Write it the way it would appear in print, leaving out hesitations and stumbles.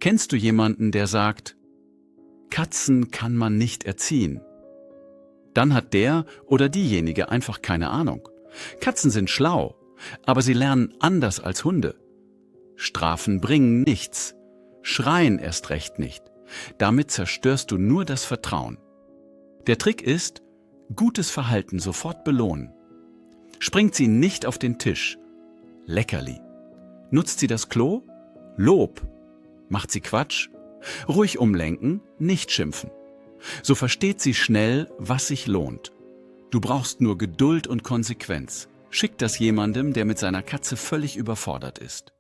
Kennst du jemanden, der sagt, Katzen kann man nicht erziehen? Dann hat der oder diejenige einfach keine Ahnung. Katzen sind schlau, aber sie lernen anders als Hunde. Strafen bringen nichts, Schreien erst recht nicht. Damit zerstörst du nur das Vertrauen. Der Trick ist, gutes Verhalten sofort belohnen. Springt sie nicht auf den Tisch? Leckerli. Nutzt sie das Klo? Lob. Macht sie Quatsch? Ruhig umlenken, nicht schimpfen. So versteht sie schnell, was sich lohnt. Du brauchst nur Geduld und Konsequenz. Schick das jemandem, der mit seiner Katze völlig überfordert ist.